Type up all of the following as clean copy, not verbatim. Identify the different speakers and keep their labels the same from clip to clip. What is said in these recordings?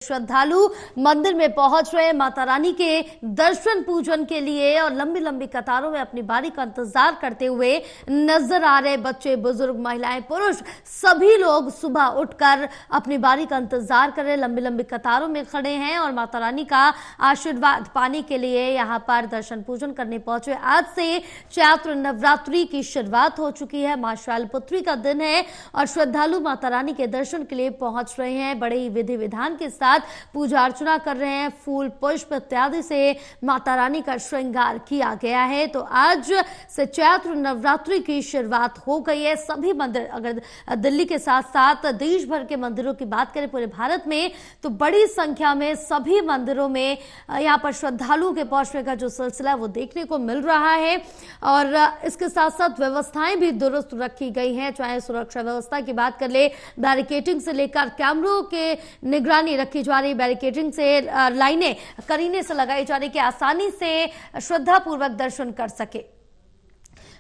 Speaker 1: श्रद्धालु मंदिर में पहुंच रहे हैं माता रानी के दर्शन पूजन के लिए और लंबी लंबी कतारों में अपनी बारी का इंतजार करते हुए नजर आ रहे। बच्चे, बुजुर्ग, महिलाएं, पुरुष सभी लोग सुबह उठकर अपनी बारी का इंतजार कर रहे, लंबी लंबी कतारों में खड़े हैं और माता रानी का आशीर्वाद पाने के लिए यहां पर दर्शन पूजन करने पहुंचे। आज से चैत्र नवरात्रि की शुरुआत हो चुकी है। मां शैलपुत्री का दिन है और श्रद्धालु माता रानी के दर्शन के लिए पहुंच रहे हैं। बड़े ही विधि विधान के साथ पूजा अर्चना कर रहे हैं। फूल, पुष्प इत्यादि से माता रानी का श्रृंगार किया गया है। तो आज से चैत्र नवरात्रि की शुरुआत हो गई है। सभी मंदिर, अगर दिल्ली के साथ साथ देश भर के मंदिरों की बात करें पूरे भारत में, तो बड़ी संख्या में सभी मंदिरों में यहाँ पर श्रद्धालुओं के पहुंचने का जो सिलसिला है वो देखने को मिल रहा है। और इसके साथ साथ व्यवस्थाएं भी दुरुस्त रखी गई हैं। चाहे सुरक्षा व्यवस्था की बात कर ले, बैरिकेडिंग से लेकर कैमरों के निगरानी रखी जा रही, बैरिकेडिंग से लाइनें करीने से लगाई जा रही कि आसानी से श्रद्धा पूर्वक दर्शन कर सके।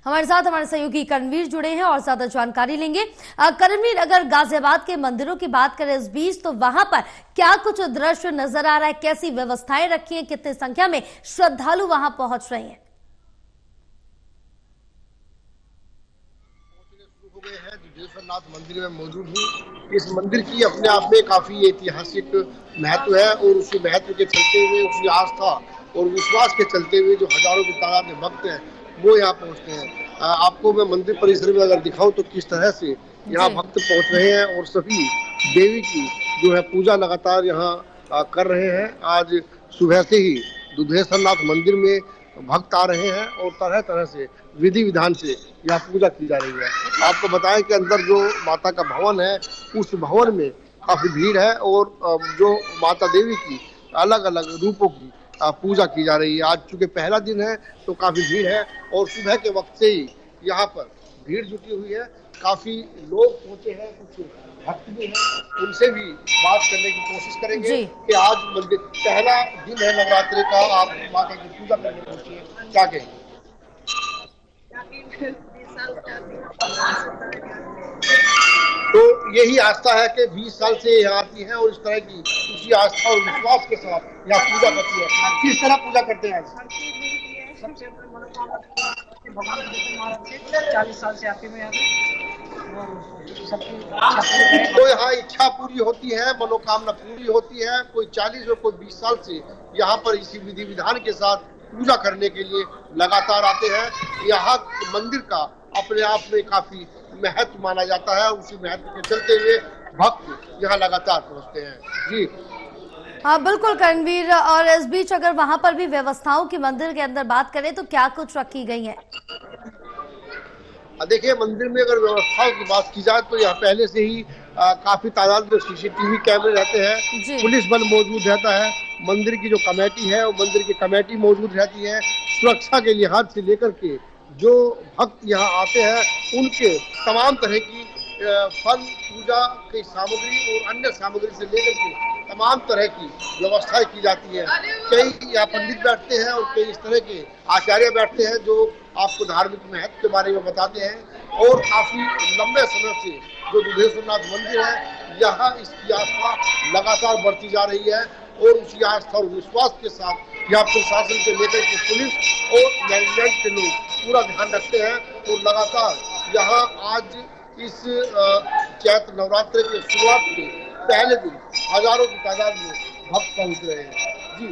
Speaker 1: हमारे साथ हमारे सहयोगी करणवीर जुड़े हैं और ज्यादा जानकारी लेंगे। करणवीर, अगर गाजियाबाद के मंदिरों की बात करें इस बीच, तो वहां पर क्या कुछ दृश्य नजर आ रहा है? कैसी व्यवस्थाएं रखी हैं? कितनी संख्या में श्रद्धालु वहां पहुंच रहे हैं?
Speaker 2: दुधेश्वरनाथ मंदिर में मौजूद हूँ। इस मंदिर की अपने आप में काफी ऐतिहासिक महत्व है और उसी महत्व के चलते हुए, उसी आस्था और विश्वास के चलते हुए जो हजारों की तादाद में भक्त हैं वो यहाँ पहुँचते हैं। आपको मैं मंदिर परिसर में अगर दिखाऊं तो किस तरह से यहाँ भक्त पहुँच रहे हैं और सभी देवी की जो है पूजा लगातार यहाँ कर रहे हैं। आज सुबह से ही दुधेश्वरनाथ मंदिर में भक्त आ रहे हैं और तरह तरह से विधि विधान से यहाँ पूजा की जा रही है। आपको बताएं कि अंदर जो माता का भवन है, उस भवन में काफी भीड़ है और जो माता देवी की अलग अलग रूपों की पूजा की जा रही है। आज चूंकि पहला दिन है तो काफी भीड़ है और सुबह के वक्त से ही यहाँ पर भीड़ जुटी हुई है। काफी लोग पहुंचे हैं, कुछ भक्त भी हैं, उनसे भी बात करने की कोशिश करेंगे कि आज मंदिर पहला दिन है नवरात्रि का, आप माता की पूजा करने पहुंचे, क्या कहेंगे? तो यही आस्था है कि 20 साल से यहाँ आती है और इस तरह की उसी आस्था और विश्वास के साथ यहाँ पूजा करती है। किस तरह पूजा करते हैं?
Speaker 3: सबसे भगवान 40 साल से आते हुए
Speaker 2: तो यहाँ इच्छा पूरी होती है, मनोकामना पूरी होती है। कोई 40 और कोई 20 साल से यहाँ पर इसी विधि विधान के साथ पूजा करने के लिए लगातार आते हैं। यहाँ मंदिर का अपने आप में काफी महत्व माना जाता है। उसी महत्व के चलते हुए भक्त यहाँ लगातार पहुँचते हैं। जी
Speaker 1: हाँ, बिल्कुल करणवीर। और इस बीच अगर वहां पर भी व्यवस्थाओं की मंदिर के अंदर बात करें तो क्या कुछ रखी गई है?
Speaker 2: देखिए, मंदिर में अगर व्यवस्थाओं की बात की जाए तो यहाँ पहले से ही काफी तादाद में सीसीटीवी कैमरे रहते हैं, पुलिस बल मौजूद रहता है। मंदिर की जो कमेटी है वो मंदिर की कमेटी मौजूद रहती है। सुरक्षा के लिहाज से लेकर के जो भक्त यहाँ आते हैं उनके तमाम तरह की फल, पूजा की सामग्री और अन्य सामग्री से लेकर के तमाम तरह की व्यवस्थाएं की जाती है। कई यहाँ पंडित बैठते हैं और कई इस तरह के आचार्य बैठते हैं जो आपको धार्मिक महत्व के बारे में बताते हैं। और काफी लंबे समय से जो दुधेश्वरनाथ मंदिर है, यहाँ इसकी आस्था लगातार बढ़ती जा रही है और उसी आस्था और विश्वास के साथ यहाँ प्रशासन से लेकर के पुलिस और मैनेजमेंट के लोग पूरा ध्यान रखते हैं और लगातार यहाँ आज इस चैत्र नवरात्रि की शुरुआत के पहले दिन हजारों की तादाद में भक्त पहुंच रहे हैं। जी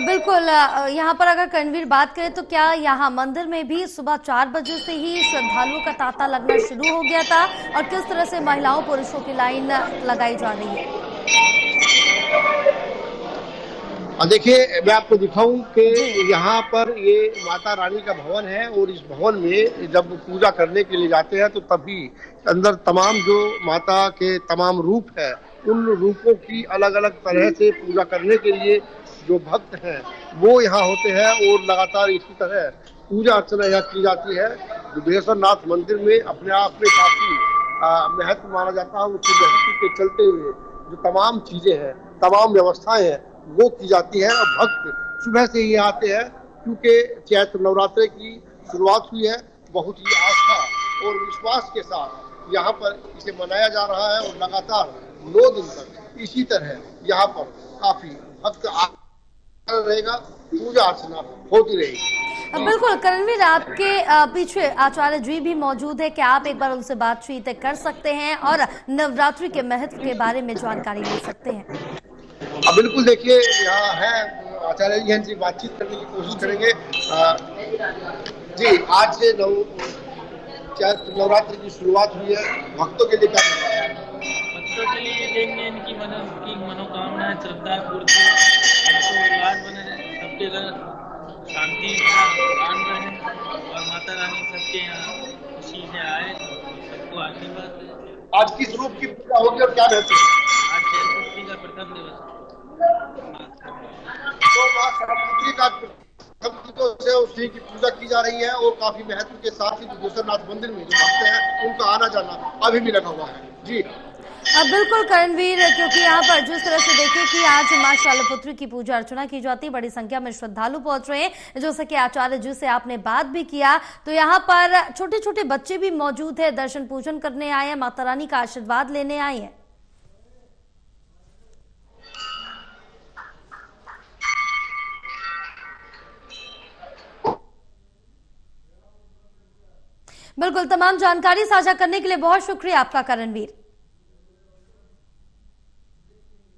Speaker 1: बिल्कुल। यहाँ पर अगर करणवीर बात करें तो क्या यहाँ मंदिर में भी सुबह 4 बजे से ही श्रद्धालुओं का तांता लगना शुरू हो गया था और किस तरह से महिलाओं पुरुषों की लाइन लगाई जा रही है?
Speaker 2: देखिए, मैं आपको दिखाऊं कि यहाँ पर ये माता रानी का भवन है और इस भवन में जब पूजा करने के लिए जाते हैं तो तभी अंदर तमाम जो माता के तमाम रूप है, उन रूपों की अलग अलग तरह से पूजा करने के लिए जो भक्त हैं वो यहाँ होते हैं और लगातार इसी तरह पूजा अर्चना यहाँ की जाती है। दुधेश्वरनाथ मंदिर में अपने आप में काफी महत्व माना जाता है। उसी महत्व के चलते हुए जो तमाम चीजें हैं, तमाम व्यवस्थाएं हैं वो की जाती है और भक्त सुबह से ही आते हैं क्योंकि चैत्र नवरात्रि की शुरुआत हुई है। बहुत ही आस्था और विश्वास के साथ यहाँ पर इसे मनाया जा रहा है और लगातार 9 दिन तक इसी तरह यहाँ पर काफी भक्त रहेगा, पूजा अर्चना होती रहेगी।
Speaker 1: बिल्कुल करणवीर, आपके पीछे आचार्य जी भी मौजूद है, क्या आप एक बार उनसे बातचीत कर सकते हैं और नवरात्रि के महत्व के बारे में जानकारी ले सकते हैं?
Speaker 2: बिल्कुल, देखिए यहाँ है आचार्य जी, इनसे बातचीत करने की कोशिश करेंगे। जी, आज से नवरात्रि की शुरुआत हुई है, भक्तों के लिए क्या
Speaker 4: बच्चों के लिए देंगे इनकी मनोकामना श्रद्धा पूर्ति, उल्लास बने रहे, सबके घर शांति आन रहे और माता रानी सबके यहाँ खुशी से आए, सबको आशीर्वाद दे।
Speaker 2: आज किस रूप की पूजा होगी और क्या महत्व है?
Speaker 4: आज शैलपुत्री का प्रथम दिवस
Speaker 2: तो माँ शैलपुत्री का प्रथम दिवस है, उसी की पूजा की जा रही है और काफी महत्व के साथ ही दुधेश्वरनाथ मंदिर में जो भक्त हैं उनका आना जाना अभी भी लगा हुआ है। जी
Speaker 1: बिल्कुल करणवीर, क्योंकि यहाँ पर जिस तरह से देखिए कि आज मां शैलपुत्री की पूजा अर्चना की जाती है, बड़ी संख्या में श्रद्धालु पहुंच रहे हैं। जैसे कि आचार्य जी से आपने बात भी किया, तो यहाँ पर छोटे छोटे बच्चे भी मौजूद है, दर्शन पूजन करने आए हैं, माता रानी का आशीर्वाद लेने आए हैं। बिल्कुल, तमाम जानकारी साझा करने के लिए बहुत शुक्रिया आपका करणवीर।